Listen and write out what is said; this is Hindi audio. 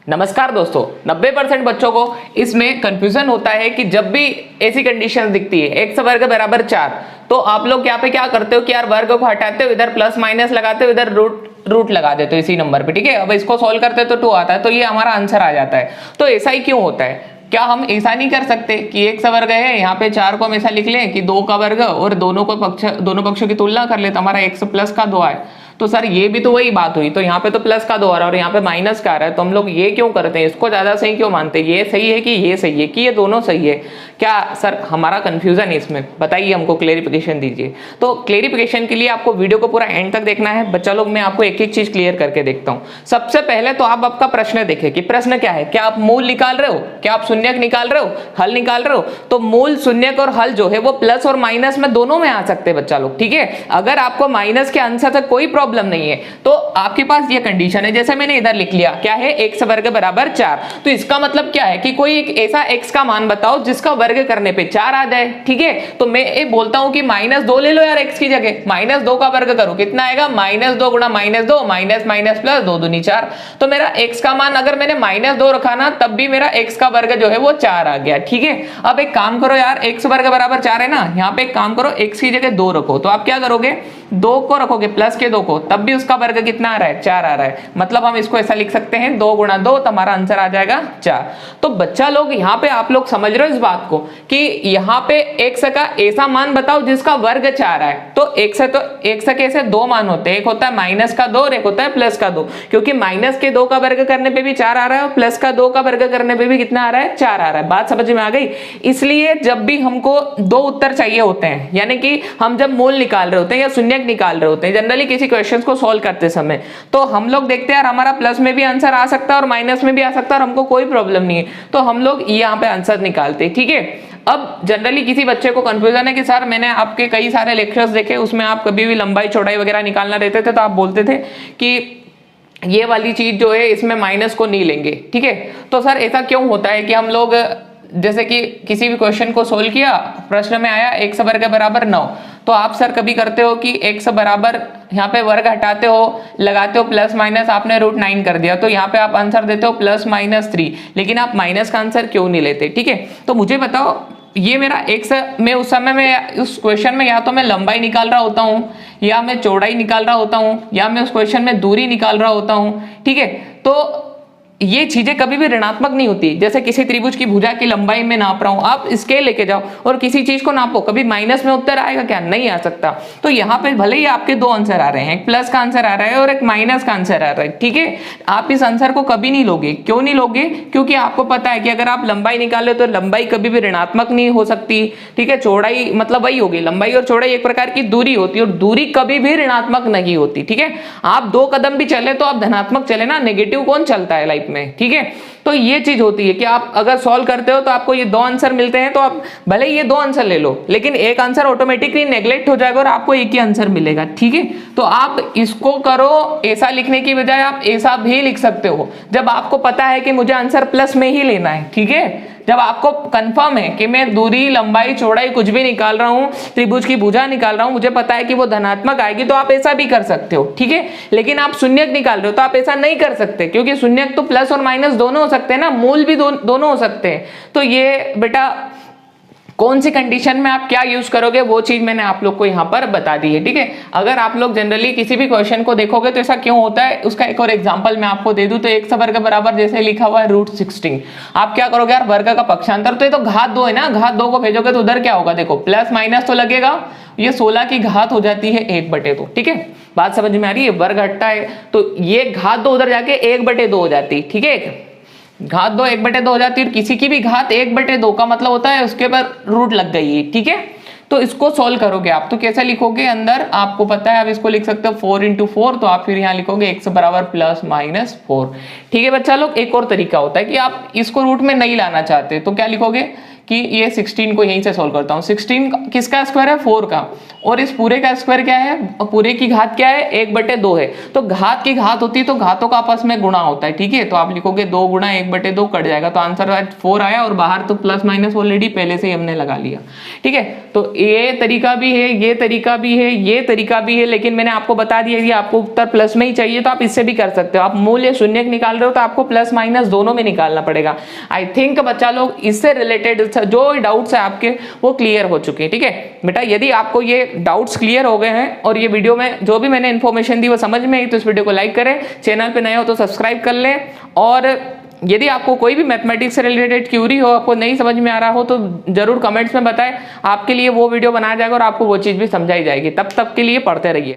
नमस्कार दोस्तों, 90% बच्चों को इसमें कंफ्यूजन होता है कि जब भी ऐसी कंडीशन दिखती है एक्स वर्ग बराबर 4, तो आप लोग यहाँ पे क्या करते हो कि यार वर्ग को हटाते हो, इधर प्लस माइनस लगाते हो, इधर रूट लगा देते हो इसी नंबर पे। ठीक है, अब इसको सॉल्व करते हो तो 2 आता है, तो ये हमारा आंसर आ जाता है। तो ऐसा ही क्यों होता है? क्या हम ऐसा नहीं कर सकते कि एक्स वर्ग है, यहाँ पे 4 को हम ऐसा लिख लें कि 2 का वर्ग और दोनों पक्षों की तुलना कर ले तो हमारा एक्स प्लस का 2 आए। तो सर ये भी तो वही बात हुई, तो यहाँ पे तो प्लस का 2 आ रहा है और यहाँ पे माइनस का आ रहा है, तो हम लोग ये क्यों करते हैं, इसको ज्यादा सही क्यों मानते हैं? ये सही है कि ये सही है कि ये दोनों सही है? क्या सर हमारा कंफ्यूजन है इसमें? बताइए, हमको क्लेरिफिकेशन दीजिए। तो क्लेरिफिकेशन के लिए आपको वीडियो को पूरा एंड तक देखना है बच्चा लोग। मैं आपको एक एक चीज क्लियर करके देखता हूँ। सबसे पहले तो आप आपका प्रश्न देखें कि प्रश्न क्या है। क्या आप मूल निकाल रहे हो? क्या आप शून्यक निकाल रहे हो? हल निकाल रहे हो? तो मूल, शून्यक और हल जो है वो प्लस और माइनस में दोनों में आ सकते हैं बच्चा लोग। ठीक है, अगर आपको माइनस के आंसर से कोई प्रॉब्लम नहीं है तो आपके पास ये कंडीशन है, जैसे मैंने इधर लिख लिया, क्या है, एक्स वर्ग बराबर 4। तो इसका मतलब क्या है कि कोई एक ऐसा एक्स का मान बताओ जिसका वर्ग करने पे 4 आ जाए। ठीक है, तो मैं ये बोलता हूं कि -2 ले लो यार एक्स की जगह, -2 का वर्ग करो, कितना आएगा, -2 गुणा -2, माइनस माइनस प्लस 2 दूनी 4। तो मेरा एक्स का मान अगर मैंने -2 रखा ना, तब भी मेरा एक्स का वर्ग जो है वो 4 आ गया। ठीक है, अब एक काम करो यार, एक्स वर्ग बराबर 4 है ना, यहाँ पे एक काम करो, एक्स की जगह 2 रखो। तो आप क्या करोगे, 2 को रखोगे प्लस के 2 को, तब भी उसका वर्ग कितना आ रहा है, 4 आ रहा है। मतलब हम इसको ऐसा लिख सकते हैं, 2 गुणा 2, तो हमारा आंसर आ जाएगा 4। तो बच्चा लोग यहाँ पे आप लोग समझ रहे हो इस बात को कि यहाँ पे एक्स का ऐसा मान बताओ जिसका वर्ग 4 है। तो एक्स के ऐसे 2 मान होते हैं, एक होता है माइनस का 2 और एक होता है प्लस का 2। क्योंकि माइनस के 2 का वर्ग करने पे भी 4 आ रहा है और प्लस का 2 का वर्ग करने पे भी कितना आ रहा है, 4 आ रहा है। बात समझ में आ गई? इसलिए जब भी हमको 2 उत्तर चाहिए होते हैं, यानी कि हम जब मूल निकाल रहे होते हैं या शून्यक निकाल रहे होते हैं जनरली किसी क्वेश्चन को सॉल्व करते समय, तो हम लोग देखते हैं यार हमारा प्लस में भी आंसर आ सकता है और माइनस में भी आ सकता है और हमको कोई प्रॉब्लम नहीं है, तो हम लोग यहाँ पे आंसर निकालते हैं। ठीक है, अब जनरली किसी बच्चे को कंफ्यूजन है कि सर मैंने आपके कई सारे लेक्चर्स देखे, उसमें आप कभी भी लंबाई चौड़ाई वगैरह निकालना रहते थे तो आप बोलते थे कि ये वाली चीज जो है इसमें माइनस को नहीं लेंगे। ठीक है, तो सर ऐसा क्यों होता है कि हम लोग जैसे कि किसी भी क्वेश्चन को सोल्व किया, प्रश्न में आया एक्स वर्ग बराबर 9, तो आप सर कभी करते हो कि एक्स बराबर, यहाँ पे वर्ग हटाते हो, लगाते हो प्लस माइनस, आपने √9 कर दिया, तो यहाँ पे आप आंसर देते हो +-3, लेकिन आप माइनस का आंसर क्यों नहीं लेते? ठीक है, तो मुझे बताओ, ये मेरा एक्स, मैं उस समय में उस क्वेश्चन में या तो मैं लंबाई निकाल रहा होता हूँ, या मैं चौड़ाई निकाल रहा होता हूँ, या मैं उस क्वेश्चन में दूरी निकाल रहा होता हूँ। ठीक है, तो ये चीजें कभी भी ऋणात्मक नहीं होती। जैसे किसी त्रिभुज की भुजा की लंबाई में नाप रहा हूं, आप स्केल लेके जाओ और किसी चीज को नापो, कभी माइनस में उत्तर आएगा क्या? नहीं आ सकता। तो यहाँ पे भले ही आपके 2 आंसर आ रहे हैं, एक प्लस का आंसर आ रहा है और एक माइनस का आंसर आ रहा है। ठीक है, आप इस आंसर को कभी नहीं लोगे। क्यों नहीं लोगे? क्योंकि आपको पता है कि अगर आप लंबाई निकाले तो लंबाई कभी भी ऋणात्मक नहीं हो सकती। ठीक है, चौड़ाई मतलब वही होगी, लंबाई और चौड़ाई एक प्रकार की दूरी होती है और दूरी कभी भी ऋणात्मक नहीं होती। ठीक है, आप 2 कदम भी चले तो आप धनात्मक चले ना, नेगेटिव कौन चलता है लाइफ में? ठीक है, तो ये चीज होती है कि आप अगर सॉल्व करते हो तो आपको ये 2 आंसर मिलते हैं, तो आप भले ही ये 2 आंसर ले लो, लेकिन एक आंसर ऑटोमेटिकली नेग्लेक्ट हो जाएगा और आपको एक ही आंसर मिलेगा। ठीक है, तो आप इसको करो, ऐसा लिखने की बजाय आप ऐसा भी लिख सकते हो, जब आपको पता है कि मुझे आंसर प्लस में ही लेना है। ठीक है, जब आपको कंफर्म है कि मैं दूरी, लंबाई, चौड़ाई कुछ भी निकाल रहा हूं, त्रिभुज की भुजा निकाल रहा हूं, मुझे पता है कि वो धनात्मक आएगी, तो आप ऐसा भी कर सकते हो। ठीक है, लेकिन आप शून्यक निकाल रहे हो तो आप ऐसा नहीं कर सकते, क्योंकि शून्यक तो प्लस और माइनस दोनों हो सकते हैं ना, मूल भी दोनों हो सकते हैं। तो ये बेटा कौन सी कंडीशन में आप क्या यूज करोगे वो चीज मैंने आप लोग को यहाँ पर बता दी है। ठीक है, अगर आप लोग जनरली किसी भी क्वेश्चन को देखोगे तो ऐसा क्यों होता है, उसका एक और एग्जांपल मैं आपको दे दूं, तो एक्स वर्ग बराबर जैसे लिखा हुआ है √16, आप क्या करोगे यार, वर्ग का पक्षांतर, तो ये तो घात 2 है ना, घात 2 को भेजोगे तो उधर क्या होगा, देखो प्लस माइनस तो लगेगा, ये 16 की घात हो जाती है 1/2। ठीक है, बात समझ में आ रही है? वर्ग हटता है तो ये घात 2 उधर जाके 1/2 हो जाती है। ठीक है, घात 2 1/2 हो जाती है और किसी की भी घात 1/2 का मतलब होता है उसके पर रूट लग गई है। ठीक है, तो इसको सॉल्व करोगे आप तो कैसे लिखोगे, अंदर आपको पता है आप इसको लिख सकते हो 4 × 4, तो आप फिर यहाँ लिखोगे x बराबर +-4। ठीक है बच्चा लोग, एक और तरीका होता है कि आप इसको रूट में नहीं लाना चाहते तो क्या लिखोगे कि ये 16 को यहीं से सॉल्व करता हूँ। 16 किसका स्क्वायर है, 4 का, और इस पूरे का स्क्वायर क्या है, पूरे की घात क्या है, 1/2 है। तो घात की घात होती है तो घातों का आपस में गुणा होता है, ठीक है। तो आप लिखोगे 2 गुणा 1/2 कट जाएगा, तो आंसर 4 आया, और बाहर तो प्लस माइनस ऑलरेडी पहले से ही हमने लगा लिया, ठीक है। तो ये तरीका भी है, ये तरीका भी है, ये तरीका भी है, लेकिन मैंने आपको बता दिया कि आपको उत्तर प्लस में ही चाहिए तो आप इससे भी कर सकते हो। आप मूल्य शून्य निकाल रहे हो तो आपको प्लस माइनस दोनों में निकालना पड़ेगा। आई थिंक बच्चा लोग इससे रिलेटेड जो डाउट्स है आपके वो क्लियर हो चुके हैं, ठीक है बेटा। यदि आपको ये डाउट्स क्लियर हो गए हैं और ये वीडियो में जो भी मैंने इन्फॉर्मेशन दी वो समझ में आई तो इस वीडियो को लाइक करें, चैनल पे नए हो तो सब्सक्राइब कर लें, और यदि आपको कोई भी मैथमेटिक्स से रिलेटेड क्यूरी हो, आपको नहीं समझ में आ रहा हो तो जरूर कमेंट्स में बताएं, आपके लिए वो वीडियो बनाया जाएगा और आपको वो चीज़ भी समझाई जाएगी। तब तक के लिए पढ़ते रहिए।